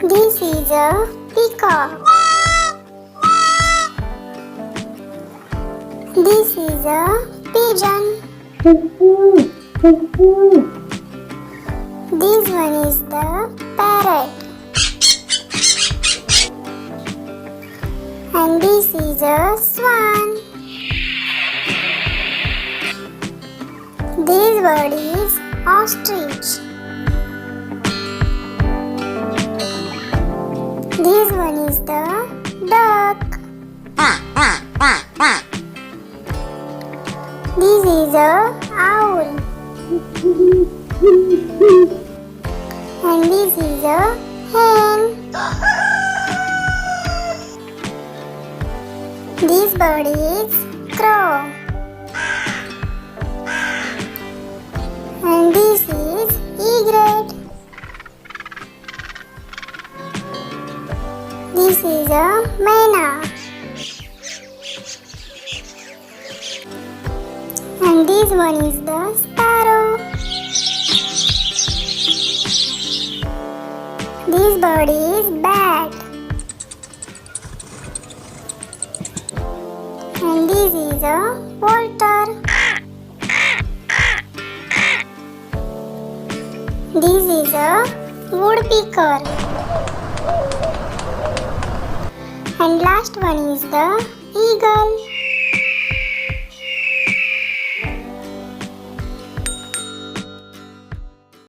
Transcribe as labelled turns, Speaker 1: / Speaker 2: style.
Speaker 1: This is a peacock. This is a pigeon. This one is the parrot. And this is a swan. This bird is ostrich. This one is the duck. This is a owl. And this is a hen. This bird is crow. And this is egret. This is a myna. And this one is the sparrow. This bird is bat. And this is a vulture. This is a woodpecker. And last one is the eagle.